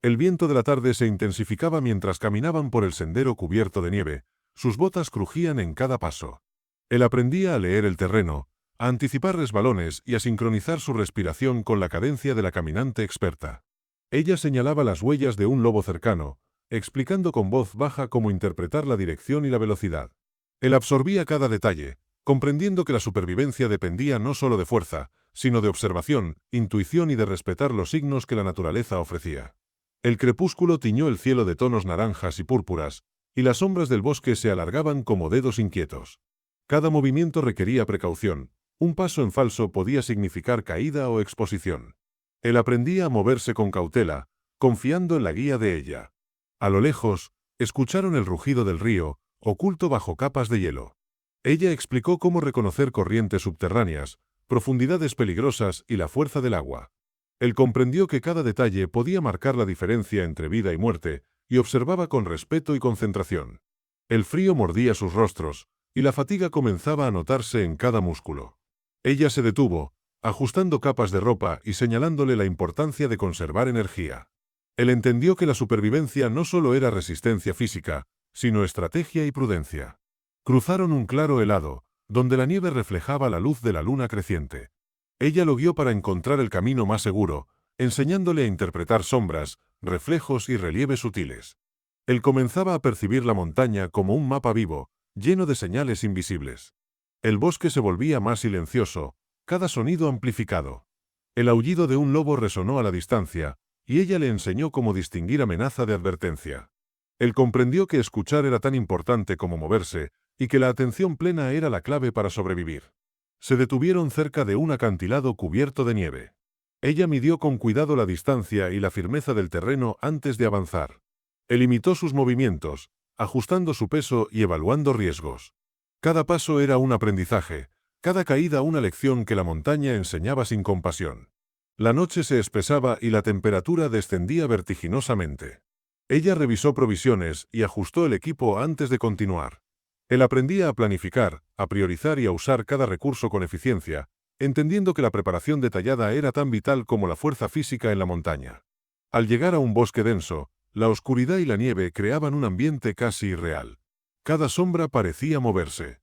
El viento de la tarde se intensificaba mientras caminaban por el sendero cubierto de nieve, sus botas crujían en cada paso. Él aprendía a leer el terreno, a anticipar resbalones y a sincronizar su respiración con la cadencia de la caminante experta. Ella señalaba las huellas de un lobo cercano, explicando con voz baja cómo interpretar la dirección y la velocidad. Él absorbía cada detalle, comprendiendo que la supervivencia dependía no solo de fuerza, sino de observación, intuición y de respetar los signos que la naturaleza ofrecía. El crepúsculo tiñó el cielo de tonos naranjas y púrpuras, y las sombras del bosque se alargaban como dedos inquietos. Cada movimiento requería precaución, un paso en falso podía significar caída o exposición. Él aprendía a moverse con cautela, confiando en la guía de ella. A lo lejos, escucharon el rugido del río, oculto bajo capas de hielo. Ella explicó cómo reconocer corrientes subterráneas, profundidades peligrosas y la fuerza del agua. Él comprendió que cada detalle podía marcar la diferencia entre vida y muerte, y observaba con respeto y concentración. El frío mordía sus rostros, y la fatiga comenzaba a notarse en cada músculo. Ella se detuvo, ajustando capas de ropa y señalándole la importancia de conservar energía. Él entendió que la supervivencia no solo era resistencia física, sino estrategia y prudencia. Cruzaron un claro helado, donde la nieve reflejaba la luz de la luna creciente. Ella lo guió para encontrar el camino más seguro, enseñándole a interpretar sombras, reflejos y relieves sutiles. Él comenzaba a percibir la montaña como un mapa vivo, lleno de señales invisibles. El bosque se volvía más silencioso, cada sonido amplificado. El aullido de un lobo resonó a la distancia, y ella le enseñó cómo distinguir amenaza de advertencia. Él comprendió que escuchar era tan importante como moverse, y que la atención plena era la clave para sobrevivir. Se detuvieron cerca de un acantilado cubierto de nieve. Ella midió con cuidado la distancia y la firmeza del terreno antes de avanzar. Él imitó sus movimientos, ajustando su peso y evaluando riesgos. Cada paso era un aprendizaje, cada caída una lección que la montaña enseñaba sin compasión. La noche se espesaba y la temperatura descendía vertiginosamente. Ella revisó provisiones y ajustó el equipo antes de continuar. Él aprendía a planificar, a priorizar y a usar cada recurso con eficiencia, entendiendo que la preparación detallada era tan vital como la fuerza física en la montaña. Al llegar a un bosque denso, la oscuridad y la nieve creaban un ambiente casi irreal. Cada sombra parecía moverse.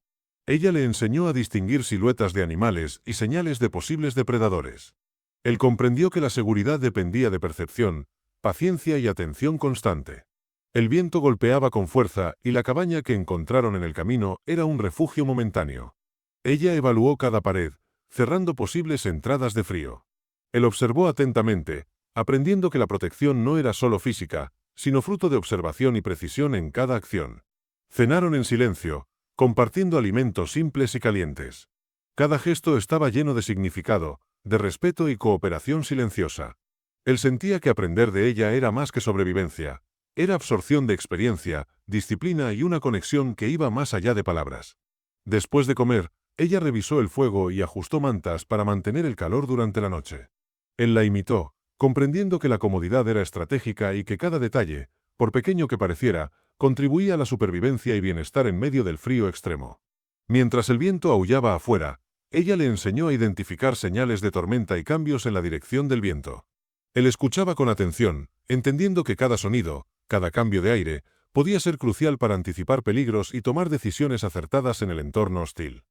Ella le enseñó a distinguir siluetas de animales y señales de posibles depredadores. Él comprendió que la seguridad dependía de percepción, paciencia y atención constante. El viento golpeaba con fuerza y la cabaña que encontraron en el camino era un refugio momentáneo. Ella evaluó cada pared, cerrando posibles entradas de frío. Él observó atentamente, aprendiendo que la protección no era solo física, sino fruto de observación y precisión en cada acción. Cenaron en silencio, compartiendo alimentos simples y calientes. Cada gesto estaba lleno de significado, de respeto y cooperación silenciosa. Él sentía que aprender de ella era más que sobrevivencia, era absorción de experiencia, disciplina y una conexión que iba más allá de palabras. Después de comer, ella revisó el fuego y ajustó mantas para mantener el calor durante la noche. Él la imitó, comprendiendo que la comodidad era estratégica y que cada detalle, por pequeño que pareciera, contribuía a la supervivencia y bienestar en medio del frío extremo. Mientras el viento aullaba afuera, ella le enseñó a identificar señales de tormenta y cambios en la dirección del viento. Él escuchaba con atención, entendiendo que cada sonido, cada cambio de aire, podía ser crucial para anticipar peligros y tomar decisiones acertadas en el entorno hostil.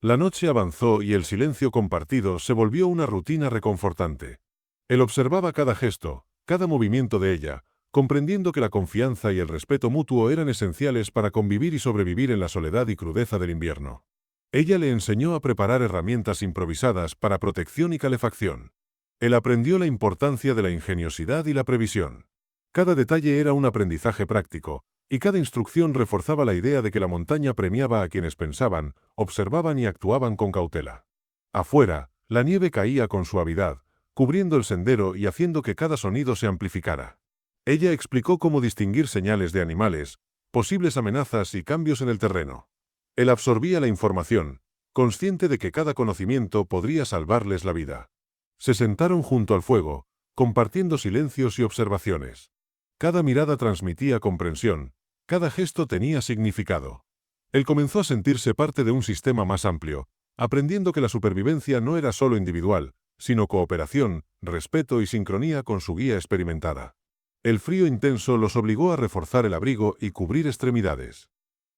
La noche avanzó y el silencio compartido se volvió una rutina reconfortante. Él observaba cada gesto, cada movimiento de ella, comprendiendo que la confianza y el respeto mutuo eran esenciales para convivir y sobrevivir en la soledad y crudeza del invierno. Ella le enseñó a preparar herramientas improvisadas para protección y calefacción. Él aprendió la importancia de la ingeniosidad y la previsión. Cada detalle era un aprendizaje práctico, y cada instrucción reforzaba la idea de que la montaña premiaba a quienes pensaban, observaban y actuaban con cautela. Afuera, la nieve caía con suavidad, cubriendo el sendero y haciendo que cada sonido se amplificara. Ella explicó cómo distinguir señales de animales, posibles amenazas y cambios en el terreno. Él absorbía la información, consciente de que cada conocimiento podría salvarles la vida. Se sentaron junto al fuego, compartiendo silencios y observaciones. Cada mirada transmitía comprensión, cada gesto tenía significado. Él comenzó a sentirse parte de un sistema más amplio, aprendiendo que la supervivencia no era solo individual, sino cooperación, respeto y sincronía con su guía experimentada. El frío intenso los obligó a reforzar el abrigo y cubrir extremidades.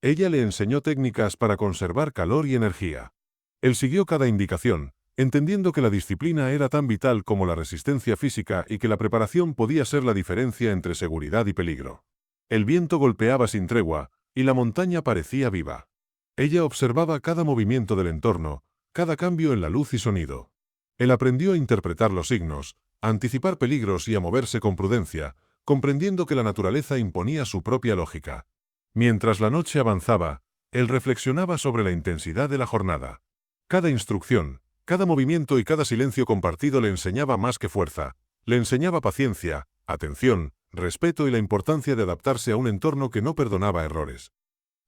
Ella le enseñó técnicas para conservar calor y energía. Él siguió cada indicación, entendiendo que la disciplina era tan vital como la resistencia física y que la preparación podía ser la diferencia entre seguridad y peligro. El viento golpeaba sin tregua, y la montaña parecía viva. Ella observaba cada movimiento del entorno, cada cambio en la luz y sonido. Él aprendió a interpretar los signos, a anticipar peligros y a moverse con prudencia, comprendiendo que la naturaleza imponía su propia lógica. Mientras la noche avanzaba, él reflexionaba sobre la intensidad de la jornada. Cada instrucción, cada movimiento y cada silencio compartido le enseñaba más que fuerza, le enseñaba paciencia, atención, respeto y la importancia de adaptarse a un entorno que no perdonaba errores.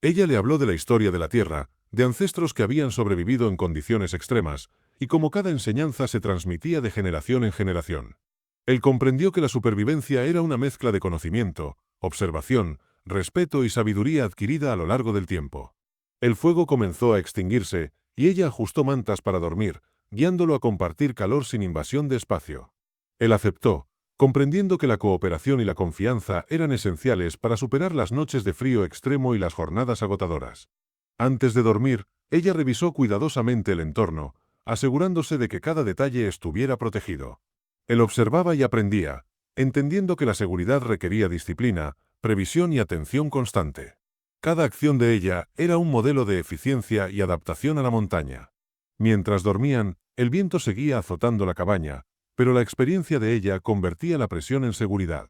Ella le habló de la historia de la Tierra, de ancestros que habían sobrevivido en condiciones extremas, y cómo cada enseñanza se transmitía de generación en generación. Él comprendió que la supervivencia era una mezcla de conocimiento, observación, respeto y sabiduría adquirida a lo largo del tiempo. El fuego comenzó a extinguirse, y ella ajustó mantas para dormir, guiándolo a compartir calor sin invasión de espacio. Él aceptó, comprendiendo que la cooperación y la confianza eran esenciales para superar las noches de frío extremo y las jornadas agotadoras. Antes de dormir, ella revisó cuidadosamente el entorno, asegurándose de que cada detalle estuviera protegido. Él observaba y aprendía, entendiendo que la seguridad requería disciplina, previsión y atención constante. Cada acción de ella era un modelo de eficiencia y adaptación a la montaña. Mientras dormían, el viento seguía azotando la cabaña, pero la experiencia de ella convertía la presión en seguridad.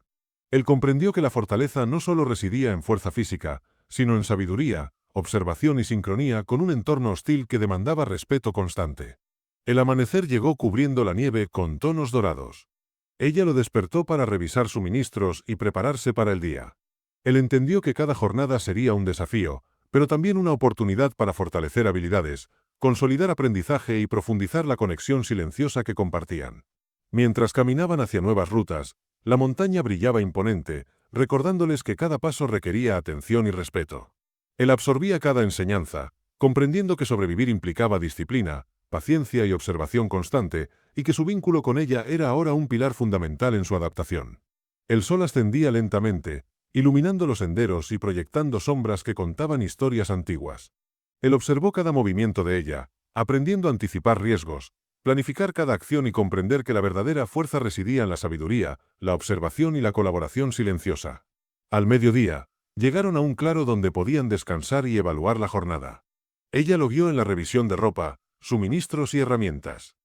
Él comprendió que la fortaleza no solo residía en fuerza física, sino en sabiduría, observación y sincronía con un entorno hostil que demandaba respeto constante. El amanecer llegó cubriendo la nieve con tonos dorados. Ella lo despertó para revisar suministros y prepararse para el día. Él entendió que cada jornada sería un desafío, pero también una oportunidad para fortalecer habilidades, consolidar aprendizaje y profundizar la conexión silenciosa que compartían. Mientras caminaban hacia nuevas rutas, la montaña brillaba imponente, recordándoles que cada paso requería atención y respeto. Él absorbía cada enseñanza, comprendiendo que sobrevivir implicaba disciplina, paciencia y observación constante, y que su vínculo con ella era ahora un pilar fundamental en su adaptación. El sol ascendía lentamente, iluminando los senderos y proyectando sombras que contaban historias antiguas. Él observó cada movimiento de ella, aprendiendo a anticipar riesgos, planificar cada acción y comprender que la verdadera fuerza residía en la sabiduría, la observación y la colaboración silenciosa. Al mediodía, llegaron a un claro donde podían descansar y evaluar la jornada. Ella lo guió en la revisión de ropa, suministros y herramientas.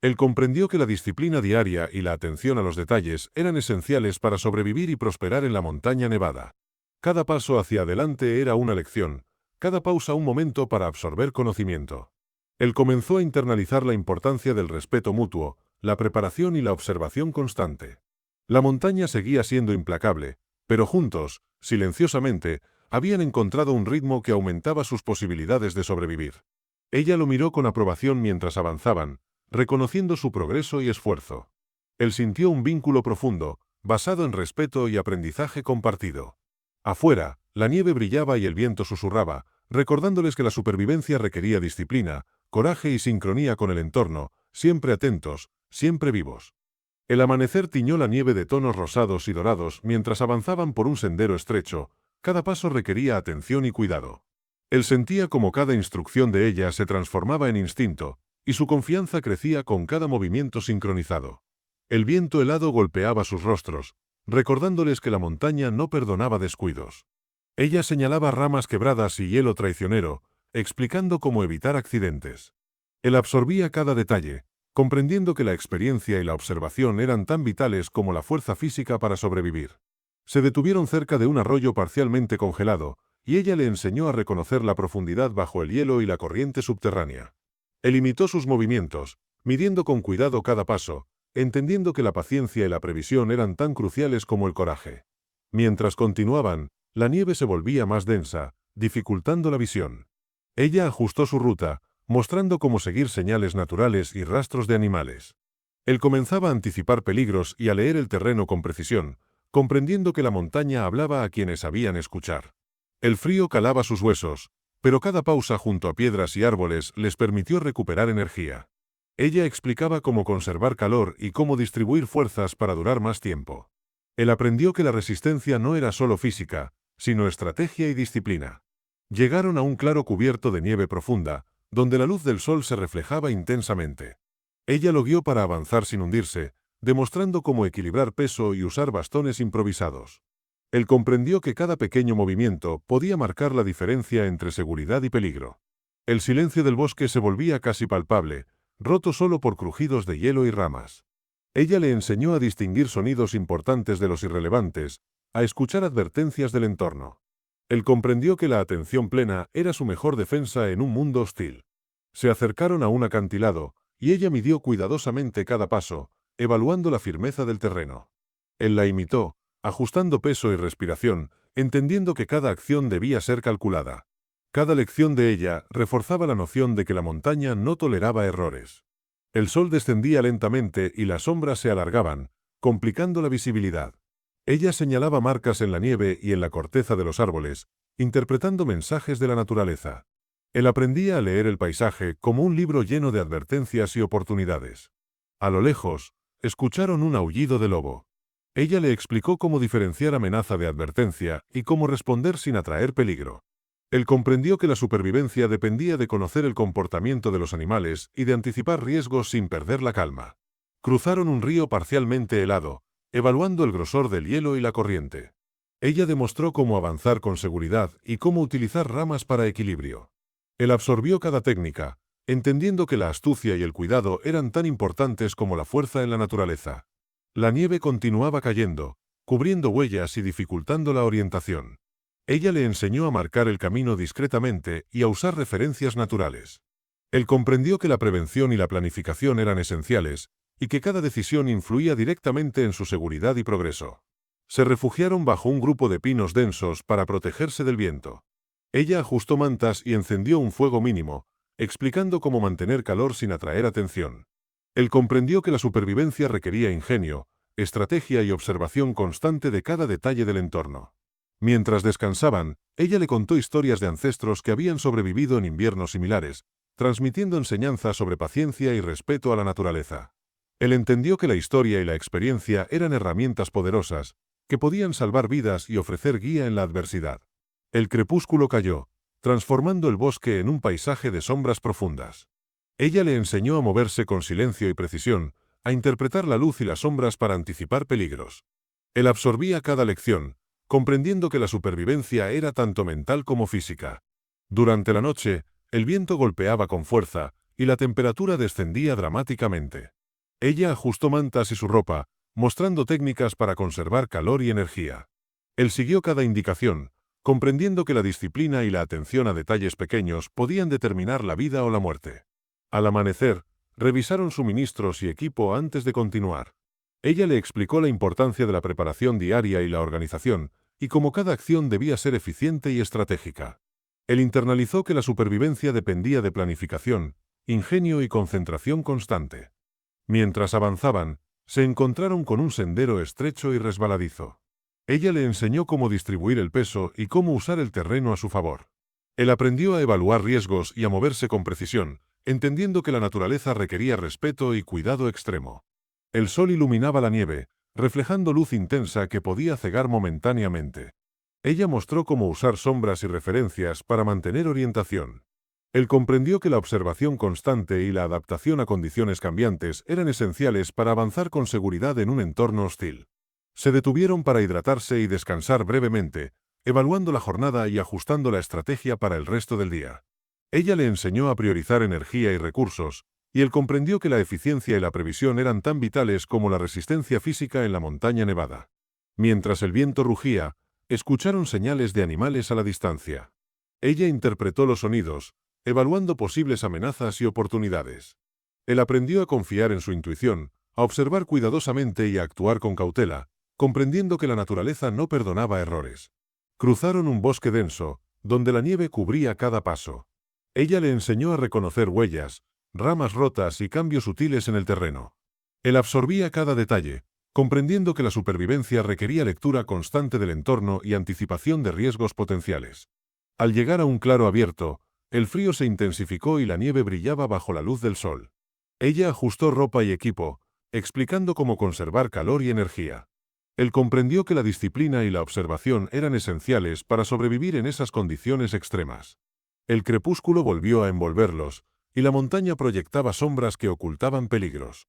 Él comprendió que la disciplina diaria y la atención a los detalles eran esenciales para sobrevivir y prosperar en la montaña nevada. Cada paso hacia adelante era una lección, cada pausa un momento para absorber conocimiento. Él comenzó a internalizar la importancia del respeto mutuo, la preparación y la observación constante. La montaña seguía siendo implacable, pero juntos, silenciosamente, habían encontrado un ritmo que aumentaba sus posibilidades de sobrevivir. Ella lo miró con aprobación mientras avanzaban, reconociendo su progreso y esfuerzo. Él sintió un vínculo profundo, basado en respeto y aprendizaje compartido. Afuera, la nieve brillaba y el viento susurraba, recordándoles que la supervivencia requería disciplina, coraje y sincronía con el entorno, siempre atentos, siempre vivos. El amanecer tiñó la nieve de tonos rosados y dorados mientras avanzaban por un sendero estrecho, cada paso requería atención y cuidado. Él sentía como cada instrucción de ella se transformaba en instinto, y su confianza crecía con cada movimiento sincronizado. El viento helado golpeaba sus rostros, recordándoles que la montaña no perdonaba descuidos. Ella señalaba ramas quebradas y hielo traicionero, explicando cómo evitar accidentes. Él absorbía cada detalle, comprendiendo que la experiencia y la observación eran tan vitales como la fuerza física para sobrevivir. Se detuvieron cerca de un arroyo parcialmente congelado, y ella le enseñó a reconocer la profundidad bajo el hielo y la corriente subterránea. Él imitó sus movimientos, midiendo con cuidado cada paso, entendiendo que la paciencia y la previsión eran tan cruciales como el coraje. Mientras continuaban, la nieve se volvía más densa, dificultando la visión. Ella ajustó su ruta, mostrando cómo seguir señales naturales y rastros de animales. Él comenzaba a anticipar peligros y a leer el terreno con precisión, comprendiendo que la montaña hablaba a quienes sabían escuchar. El frío calaba sus huesos, pero cada pausa junto a piedras y árboles les permitió recuperar energía. Ella explicaba cómo conservar calor y cómo distribuir fuerzas para durar más tiempo. Él aprendió que la resistencia no era solo física, sino estrategia y disciplina. Llegaron a un claro cubierto de nieve profunda, donde la luz del sol se reflejaba intensamente. Ella lo guió para avanzar sin hundirse, demostrando cómo equilibrar peso y usar bastones improvisados. Él comprendió que cada pequeño movimiento podía marcar la diferencia entre seguridad y peligro. El silencio del bosque se volvía casi palpable, roto solo por crujidos de hielo y ramas. Ella le enseñó a distinguir sonidos importantes de los irrelevantes, a escuchar advertencias del entorno. Él comprendió que la atención plena era su mejor defensa en un mundo hostil. Se acercaron a un acantilado, y ella midió cuidadosamente cada paso, evaluando la firmeza del terreno. Él la imitó, ajustando peso y respiración, entendiendo que cada acción debía ser calculada. Cada lección de ella reforzaba la noción de que la montaña no toleraba errores. El sol descendía lentamente y las sombras se alargaban, complicando la visibilidad. Ella señalaba marcas en la nieve y en la corteza de los árboles, interpretando mensajes de la naturaleza. Él aprendía a leer el paisaje como un libro lleno de advertencias y oportunidades. A lo lejos, escucharon un aullido de lobo. Ella le explicó cómo diferenciar amenaza de advertencia y cómo responder sin atraer peligro. Él comprendió que la supervivencia dependía de conocer el comportamiento de los animales y de anticipar riesgos sin perder la calma. Cruzaron un río parcialmente helado, evaluando el grosor del hielo y la corriente. Ella demostró cómo avanzar con seguridad y cómo utilizar ramas para equilibrio. Él absorbió cada técnica, entendiendo que la astucia y el cuidado eran tan importantes como la fuerza en la naturaleza. La nieve continuaba cayendo, cubriendo huellas y dificultando la orientación. Ella le enseñó a marcar el camino discretamente y a usar referencias naturales. Él comprendió que la prevención y la planificación eran esenciales, y que cada decisión influía directamente en su seguridad y progreso. Se refugiaron bajo un grupo de pinos densos para protegerse del viento. Ella ajustó mantas y encendió un fuego mínimo, explicando cómo mantener calor sin atraer atención. Él comprendió que la supervivencia requería ingenio, estrategia y observación constante de cada detalle del entorno. Mientras descansaban, ella le contó historias de ancestros que habían sobrevivido en inviernos similares, transmitiendo enseñanzas sobre paciencia y respeto a la naturaleza. Él entendió que la historia y la experiencia eran herramientas poderosas, que podían salvar vidas y ofrecer guía en la adversidad. El crepúsculo cayó, transformando el bosque en un paisaje de sombras profundas. Ella le enseñó a moverse con silencio y precisión, a interpretar la luz y las sombras para anticipar peligros. Él absorbía cada lección, comprendiendo que la supervivencia era tanto mental como física. Durante la noche, el viento golpeaba con fuerza, y la temperatura descendía dramáticamente. Ella ajustó mantas y su ropa, mostrando técnicas para conservar calor y energía. Él siguió cada indicación, comprendiendo que la disciplina y la atención a detalles pequeños podían determinar la vida o la muerte. Al amanecer, revisaron suministros y equipo antes de continuar. Ella le explicó la importancia de la preparación diaria y la organización, y cómo cada acción debía ser eficiente y estratégica. Él internalizó que la supervivencia dependía de planificación, ingenio y concentración constante. Mientras avanzaban, se encontraron con un sendero estrecho y resbaladizo. Ella le enseñó cómo distribuir el peso y cómo usar el terreno a su favor. Él aprendió a evaluar riesgos y a moverse con precisión, entendiendo que la naturaleza requería respeto y cuidado extremo. El sol iluminaba la nieve, reflejando luz intensa que podía cegar momentáneamente. Ella mostró cómo usar sombras y referencias para mantener orientación. Él comprendió que la observación constante y la adaptación a condiciones cambiantes eran esenciales para avanzar con seguridad en un entorno hostil. Se detuvieron para hidratarse y descansar brevemente, evaluando la jornada y ajustando la estrategia para el resto del día. Ella le enseñó a priorizar energía y recursos, y él comprendió que la eficiencia y la previsión eran tan vitales como la resistencia física en la montaña nevada. Mientras el viento rugía, escucharon señales de animales a la distancia. Ella interpretó los sonidos, evaluando posibles amenazas y oportunidades. Él aprendió a confiar en su intuición, a observar cuidadosamente y a actuar con cautela, comprendiendo que la naturaleza no perdonaba errores. Cruzaron un bosque denso, donde la nieve cubría cada paso. Ella le enseñó a reconocer huellas, ramas rotas y cambios sutiles en el terreno. Él absorbía cada detalle, comprendiendo que la supervivencia requería lectura constante del entorno y anticipación de riesgos potenciales. Al llegar a un claro abierto, el frío se intensificó y la nieve brillaba bajo la luz del sol. Ella ajustó ropa y equipo, explicando cómo conservar calor y energía. Él comprendió que la disciplina y la observación eran esenciales para sobrevivir en esas condiciones extremas. El crepúsculo volvió a envolverlos, y la montaña proyectaba sombras que ocultaban peligros.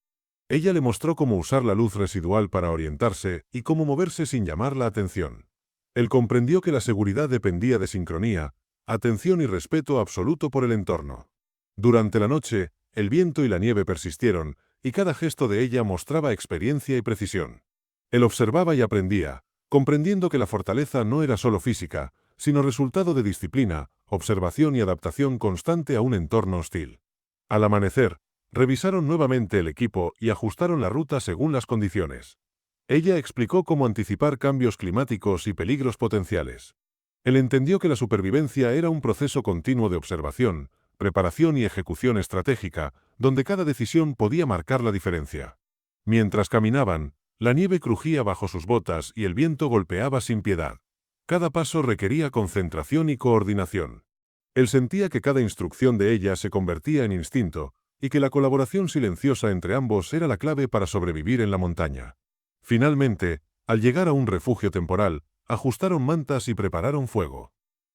Ella le mostró cómo usar la luz residual para orientarse y cómo moverse sin llamar la atención. Él comprendió que la seguridad dependía de sincronía, atención y respeto absoluto por el entorno. Durante la noche, el viento y la nieve persistieron, y cada gesto de ella mostraba experiencia y precisión. Él observaba y aprendía, comprendiendo que la fortaleza no era solo física, sino resultado de disciplina, observación y adaptación constante a un entorno hostil. Al amanecer, revisaron nuevamente el equipo y ajustaron la ruta según las condiciones. Ella explicó cómo anticipar cambios climáticos y peligros potenciales. Él entendió que la supervivencia era un proceso continuo de observación, preparación y ejecución estratégica, donde cada decisión podía marcar la diferencia. Mientras caminaban, la nieve crujía bajo sus botas y el viento golpeaba sin piedad. Cada paso requería concentración y coordinación. Él sentía que cada instrucción de ella se convertía en instinto, y que la colaboración silenciosa entre ambos era la clave para sobrevivir en la montaña. Finalmente, al llegar a un refugio temporal, ajustaron mantas y prepararon fuego.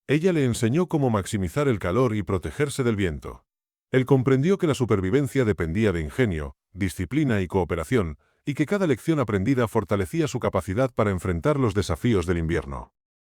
Ella le enseñó cómo maximizar el calor y protegerse del viento. Él comprendió que la supervivencia dependía de ingenio, disciplina y cooperación, y que cada lección aprendida fortalecía su capacidad para enfrentar los desafíos del invierno.